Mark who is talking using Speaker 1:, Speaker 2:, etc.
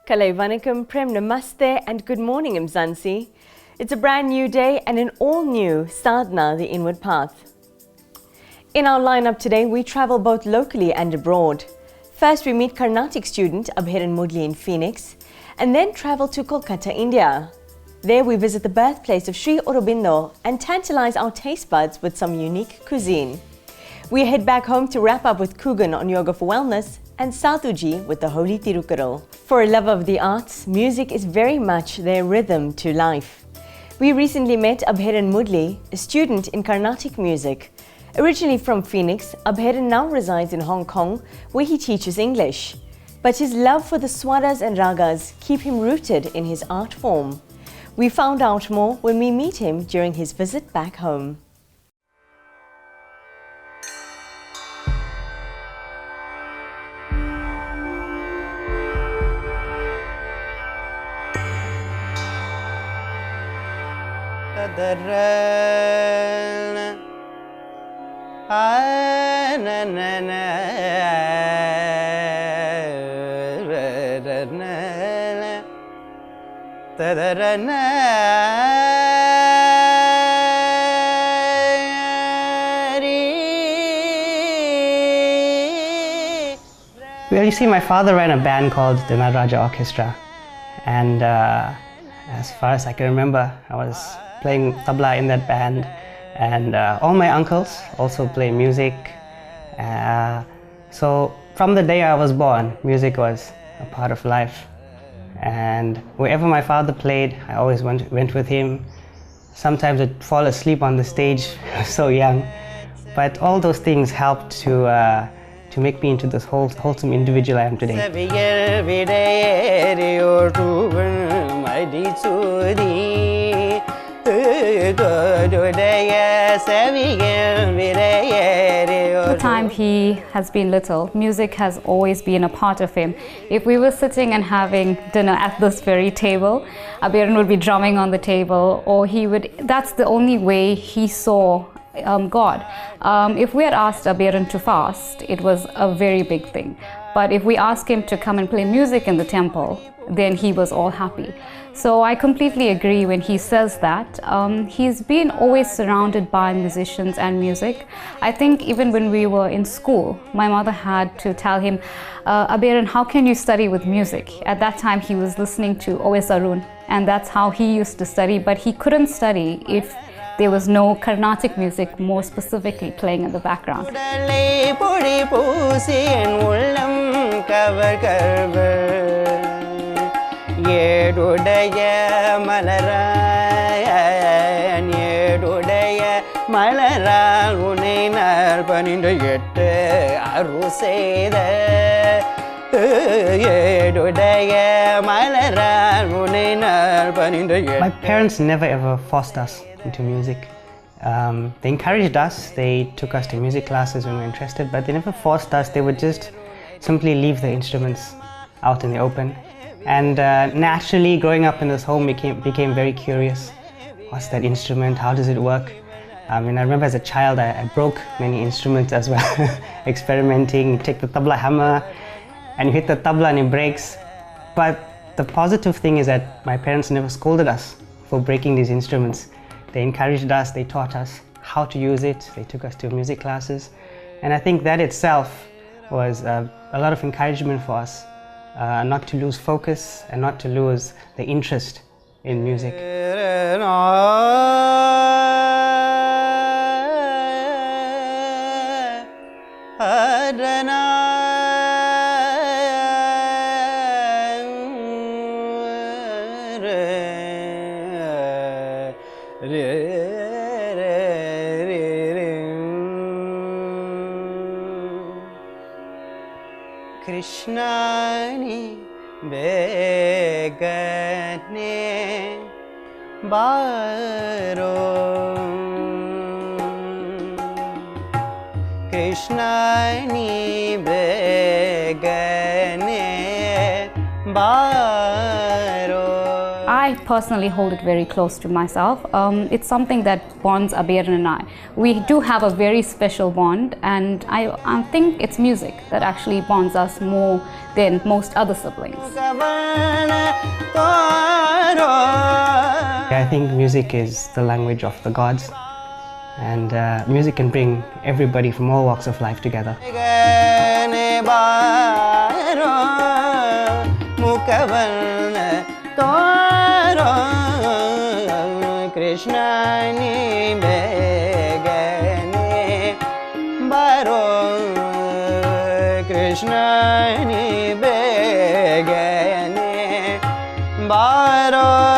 Speaker 1: Kalai Vanakkam, Prem Namaste and good morning Mzansi. It's a brand new day and an all-new Sadhana, the Inward Path. In our lineup today, we travel both locally and abroad. First, we meet Carnatic student Abheran Moodley in Phoenix and then travel to Kolkata, India. There we visit the birthplace of Sri Aurobindo and tantalize our taste buds with some unique cuisine. We head back home to wrap up with Kugan on Yoga for Wellness and Sadhuji with the Holy Tirukkural. For a lover of the arts, music is very much their rhythm to life. We recently met Abheran Moodley, a student in Carnatic music. Originally from Phoenix, Abheran now resides in Hong Kong, where he teaches English. But his love for the swaras and ragas keep him rooted in his art form. We found out more when we meet him during his visit back home.
Speaker 2: Well, you see, my father ran a band called the Nataraja Orchestra, and as far as I can remember, I was playing tabla in that band, and all my uncles also play music. So from the day I was born, music was a part of life, and wherever my father played, I always went with him. Sometimes I'd fall asleep on the stage, I was so young, but all those things helped to make me into this wholesome individual I am today.
Speaker 3: The time he has been little, music has always been a part of him. If we were sitting and having dinner at this very table, Aberan would be drumming on the table, or that's the only way he saw God. If we had asked Aberan to fast, it was a very big thing. But if we asked him to come and play music in the temple, then he was all happy. So I completely agree when he says that. He's been always surrounded by musicians and music. I think even when we were in school, my mother had to tell him, Aberan, how can you study with music? At that time he was listening to O.S. Arun, and that's how he used to study, but he couldn't study if there was no Carnatic music more specifically playing in the background.
Speaker 2: My parents never ever forced us into music. They encouraged us, they took us to music classes when we were interested, but they never forced us. They would just simply leave the instruments out in the open. And naturally, growing up in this home became very curious. What's that instrument? How does it work? I remember as a child, I broke many instruments as well, experimenting. You take the tabla hammer and you hit the tabla and it breaks. But the positive thing is that my parents never scolded us for breaking these instruments. They encouraged us, they taught us how to use it, they took us to music classes. And I think that itself was a lot of encouragement for us, not to lose focus and not to lose the interest in music. Krishnani begane baro, Krishnani begane baro.
Speaker 3: I personally hold it very close to myself. It's something that bonds Aberan and I. We do have a very special bond, and I think it's music that actually bonds us more than most other siblings.
Speaker 2: I think music is the language of the gods, and music can bring everybody from all walks of life together.
Speaker 4: Krishna ni begane baro, Krishna ni begane baro.